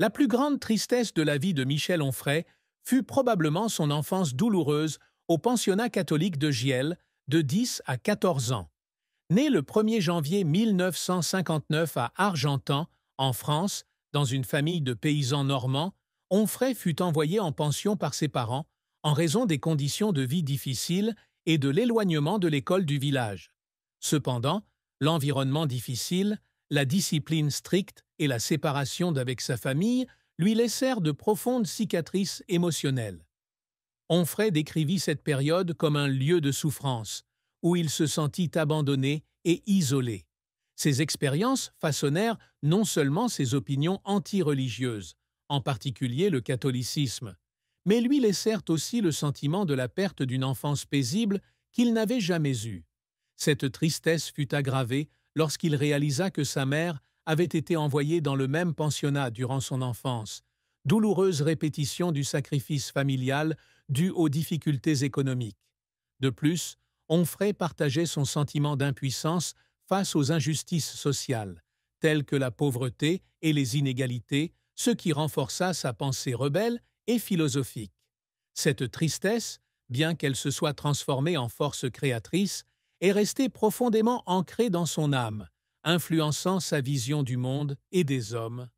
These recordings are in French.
La plus grande tristesse de la vie de Michel Onfray fut probablement son enfance douloureuse au pensionnat catholique de Giel, de 10 à 14 ans. Né le 1er janvier 1959 à Argentan, en France, dans une famille de paysans normands, Onfray fut envoyé en pension par ses parents en raison des conditions de vie difficiles et de l'éloignement de l'école du village. Cependant, l'environnement difficile, la discipline stricte et la séparation d'avec sa famille lui laissèrent de profondes cicatrices émotionnelles. Onfray décrivit cette période comme un lieu de souffrance, où il se sentit abandonné et isolé. Ces expériences façonnèrent non seulement ses opinions anti-religieuses, en particulier le catholicisme, mais lui laissèrent aussi le sentiment de la perte d'une enfance paisible qu'il n'avait jamais eue. Cette tristesse fut aggravée lorsqu'il réalisa que sa mère avait été envoyée dans le même pensionnat durant son enfance, douloureuse répétition du sacrifice familial dû aux difficultés économiques. De plus, Onfray partageait son sentiment d'impuissance face aux injustices sociales, telles que la pauvreté et les inégalités, ce qui renforça sa pensée rebelle et philosophique. Cette tristesse, bien qu'elle se soit transformée en force créatrice, est restée profondément ancrée dans son âme, influençant sa vision du monde et des hommes.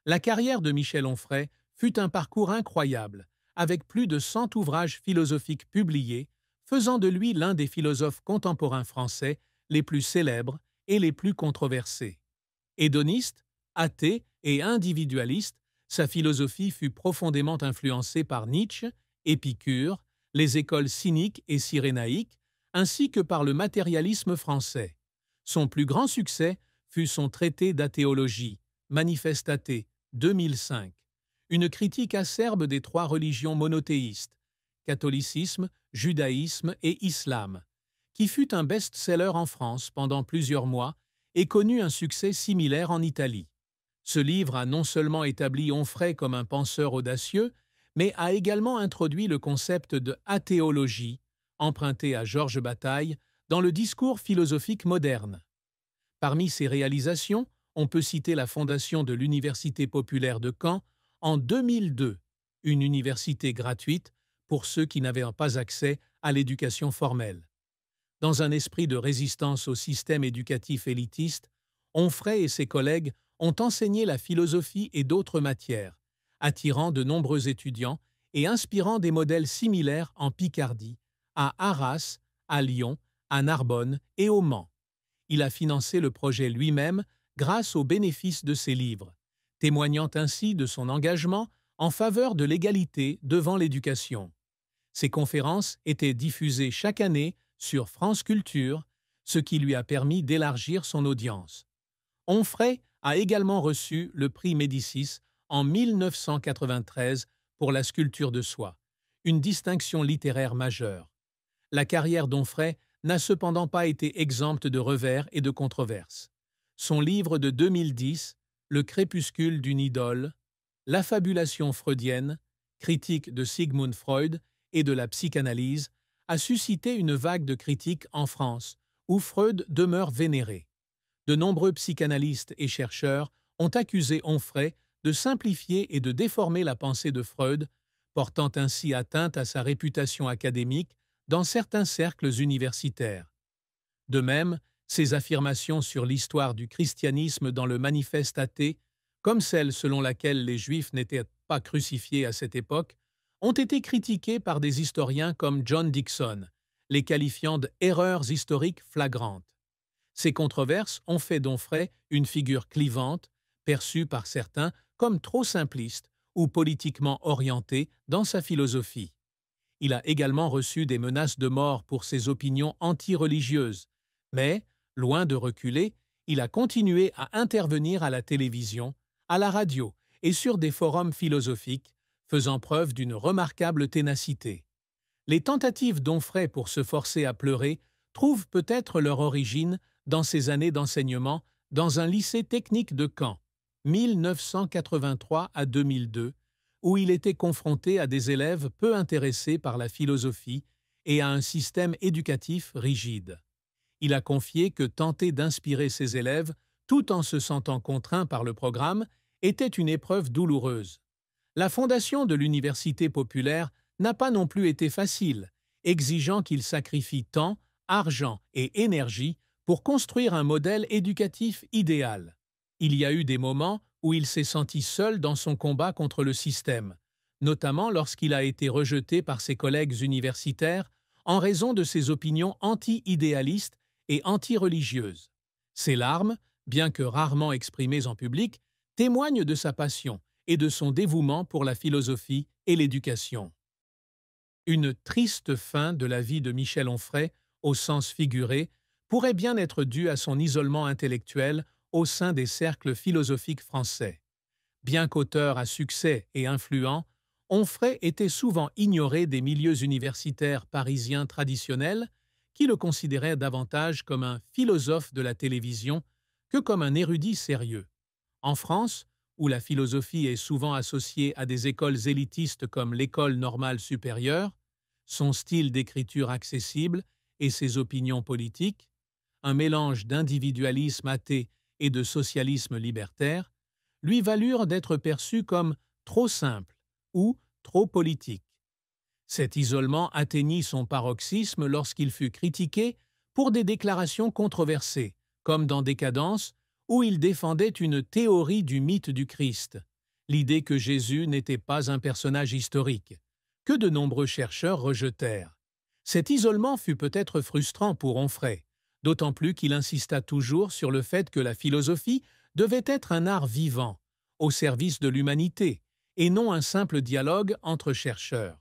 La carrière de Michel Onfray fut un parcours incroyable, avec plus de 100 ouvrages philosophiques publiés, faisant de lui l'un des philosophes contemporains français les plus célèbres et les plus controversés. Hédoniste, athée et individualiste, sa philosophie fut profondément influencée par Nietzsche, Épicure, les écoles cyniques et cyrénaïques, ainsi que par le matérialisme français. Son plus grand succès fut son traité d'athéologie, Manifeste athée, 2005, une critique acerbe des trois religions monothéistes, catholicisme, judaïsme et islam, qui fut un best-seller en France pendant plusieurs mois et connut un succès similaire en Italie. Ce livre a non seulement établi Onfray comme un penseur audacieux, mais a également introduit le concept de athéologie, emprunté à Georges Bataille, dans le discours philosophique moderne. Parmi ses réalisations, on peut citer la fondation de l'Université populaire de Caen en 2002, une université gratuite pour ceux qui n'avaient pas accès à l'éducation formelle. Dans un esprit de résistance au système éducatif élitiste, Onfray et ses collègues ont enseigné la philosophie et d'autres matières, attirant de nombreux étudiants et inspirant des modèles similaires en Picardie, à Arras, à Lyon, à Narbonne et au Mans. Il a financé le projet lui-même grâce aux bénéfices de ses livres, témoignant ainsi de son engagement en faveur de l'égalité devant l'éducation. Ses conférences étaient diffusées chaque année sur France Culture, ce qui lui a permis d'élargir son audience. Onfray a également reçu le prix Médicis en 1993 pour la sculpture de soie, une distinction littéraire majeure. La carrière d'Onfray n'a cependant pas été exempte de revers et de controverses. Son livre de 2010, Le crépuscule d'une idole, L'affabulation freudienne, critique de Sigmund Freud et de la psychanalyse, a suscité une vague de critiques en France, où Freud demeure vénéré. De nombreux psychanalystes et chercheurs ont accusé Onfray de simplifier et de déformer la pensée de Freud, portant ainsi atteinte à sa réputation académique dans certains cercles universitaires. De même, ses affirmations sur l'histoire du christianisme dans le Manifeste athée, comme celle selon laquelle les Juifs n'étaient pas crucifiés à cette époque, ont été critiquées par des historiens comme John Dickson, les qualifiant d'erreurs historiques flagrantes. Ces controverses ont fait d'Onfray une figure clivante, perçue par certains comme trop simpliste ou politiquement orienté dans sa philosophie. Il a également reçu des menaces de mort pour ses opinions anti-religieuses, mais, loin de reculer, il a continué à intervenir à la télévision, à la radio et sur des forums philosophiques, faisant preuve d'une remarquable ténacité. Les tentatives d'Onfray pour se forcer à pleurer trouvent peut-être leur origine dans ses années d'enseignement dans un lycée technique de Caen, 1983 à 2002, où il était confronté à des élèves peu intéressés par la philosophie et à un système éducatif rigide. Il a confié que tenter d'inspirer ses élèves, tout en se sentant contraint par le programme, était une épreuve douloureuse. La fondation de l'université populaire n'a pas non plus été facile, exigeant qu'il sacrifie temps, argent et énergie pour construire un modèle éducatif idéal. Il y a eu des moments où il s'est senti seul dans son combat contre le système, notamment lorsqu'il a été rejeté par ses collègues universitaires en raison de ses opinions anti-idéalistes et anti-religieuses. Ses larmes, bien que rarement exprimées en public, témoignent de sa passion et de son dévouement pour la philosophie et l'éducation. Une triste fin de la vie de Michel Onfray, au sens figuré, pourrait bien être due à son isolement intellectuel au sein des cercles philosophiques français. Bien qu'auteur à succès et influent, Onfray était souvent ignoré des milieux universitaires parisiens traditionnels qui le considéraient davantage comme un philosophe de la télévision que comme un érudit sérieux. En France, où la philosophie est souvent associée à des écoles élitistes comme l'École normale supérieure, son style d'écriture accessible et ses opinions politiques, un mélange d'individualisme athée et de socialisme libertaire, lui valurent d'être perçu comme trop simple ou trop politique. Cet isolement atteignit son paroxysme lorsqu'il fut critiqué pour des déclarations controversées, comme dans Décadence, où il défendait une théorie du mythe du Christ, l'idée que Jésus n'était pas un personnage historique, que de nombreux chercheurs rejetèrent. Cet isolement fut peut-être frustrant pour Onfray, d'autant plus qu'il insista toujours sur le fait que la philosophie devait être un art vivant, au service de l'humanité, et non un simple dialogue entre chercheurs.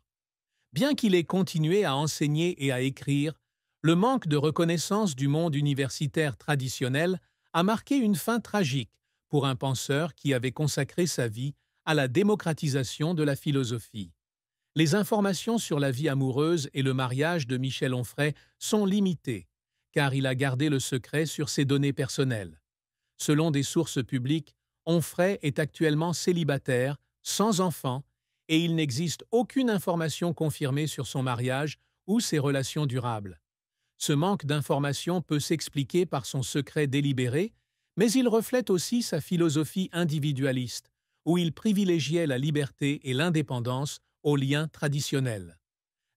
Bien qu'il ait continué à enseigner et à écrire, le manque de reconnaissance du monde universitaire traditionnel a marqué une fin tragique pour un penseur qui avait consacré sa vie à la démocratisation de la philosophie. Les informations sur la vie amoureuse et le mariage de Michel Onfray sont limitées, car il a gardé le secret sur ses données personnelles. Selon des sources publiques, Onfray est actuellement célibataire, sans enfant, et il n'existe aucune information confirmée sur son mariage ou ses relations durables. Ce manque d'informations peut s'expliquer par son secret délibéré, mais il reflète aussi sa philosophie individualiste, où il privilégiait la liberté et l'indépendance aux liens traditionnels.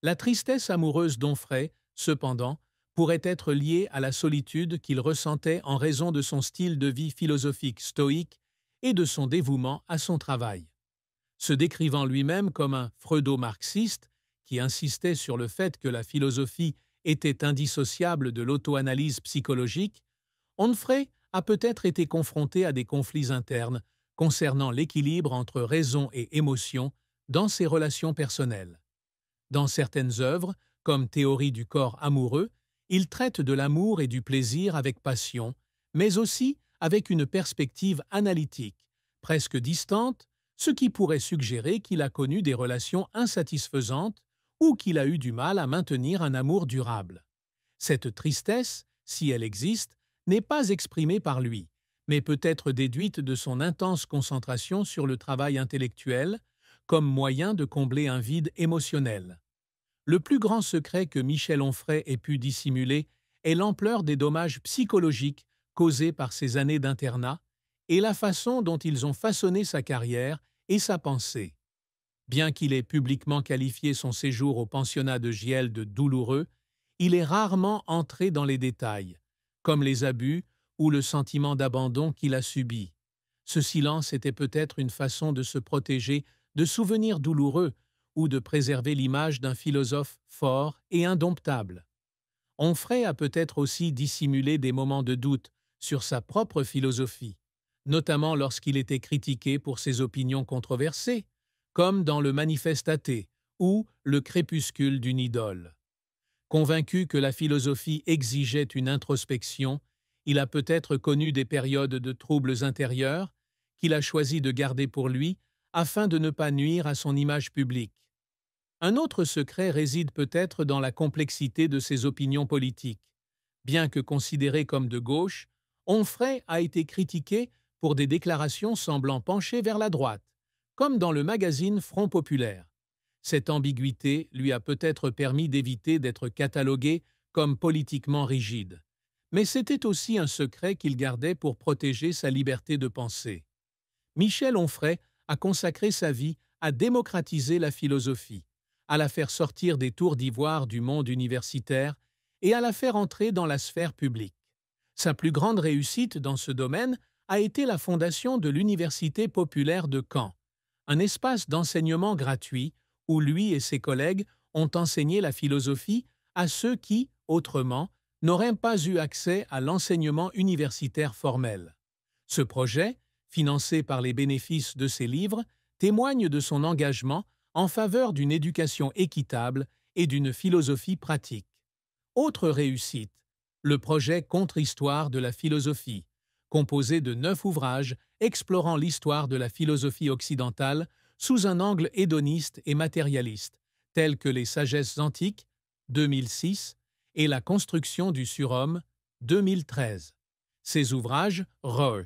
La tristesse amoureuse d'Onfray, cependant, pourrait être liée à la solitude qu'il ressentait en raison de son style de vie philosophique stoïque et de son dévouement à son travail. Se décrivant lui-même comme un freudo-marxiste, qui insistait sur le fait que la philosophie était indissociable de l'auto-analyse psychologique, Onfray a peut-être été confronté à des conflits internes concernant l'équilibre entre raison et émotion dans ses relations personnelles. Dans certaines œuvres, comme Théorie du corps amoureux, il traite de l'amour et du plaisir avec passion, mais aussi avec une perspective analytique, presque distante, ce qui pourrait suggérer qu'il a connu des relations insatisfaisantes ou qu'il a eu du mal à maintenir un amour durable. Cette tristesse, si elle existe, n'est pas exprimée par lui, mais peut être déduite de son intense concentration sur le travail intellectuel comme moyen de combler un vide émotionnel. Le plus grand secret que Michel Onfray ait pu dissimuler est l'ampleur des dommages psychologiques causés par ses années d'internat et la façon dont ils ont façonné sa carrière et sa pensée. Bien qu'il ait publiquement qualifié son séjour au pensionnat de Giel de douloureux, il est rarement entré dans les détails, comme les abus ou le sentiment d'abandon qu'il a subi. Ce silence était peut-être une façon de se protéger de souvenirs douloureux ou de préserver l'image d'un philosophe fort et indomptable. Onfray a peut-être aussi dissimulé des moments de doute sur sa propre philosophie, notamment lorsqu'il était critiqué pour ses opinions controversées, comme dans le Manifeste athée ou le Crépuscule d'une idole. Convaincu que la philosophie exigeait une introspection, il a peut-être connu des périodes de troubles intérieurs qu'il a choisi de garder pour lui afin de ne pas nuire à son image publique. Un autre secret réside peut-être dans la complexité de ses opinions politiques. Bien que considéré comme de gauche, Onfray a été critiqué pour des déclarations semblant pencher vers la droite, comme dans le magazine Front Populaire. Cette ambiguïté lui a peut-être permis d'éviter d'être catalogué comme politiquement rigide. Mais c'était aussi un secret qu'il gardait pour protéger sa liberté de penser. Michel Onfray a consacré sa vie à démocratiser la philosophie, à la faire sortir des tours d'ivoire du monde universitaire et à la faire entrer dans la sphère publique. Sa plus grande réussite dans ce domaine a été la fondation de l'Université populaire de Caen, un espace d'enseignement gratuit où lui et ses collègues ont enseigné la philosophie à ceux qui, autrement, n'auraient pas eu accès à l'enseignement universitaire formel. Ce projet, financé par les bénéfices de ses livres, témoigne de son engagement en faveur d'une éducation équitable et d'une philosophie pratique. Autre réussite, le projet Contre-histoire de la philosophie, composé de 9 ouvrages explorant l'histoire de la philosophie occidentale sous un angle hédoniste et matérialiste, tels que les Sagesses antiques, 2006, et la construction du surhomme, 2013. Ces ouvrages, Re.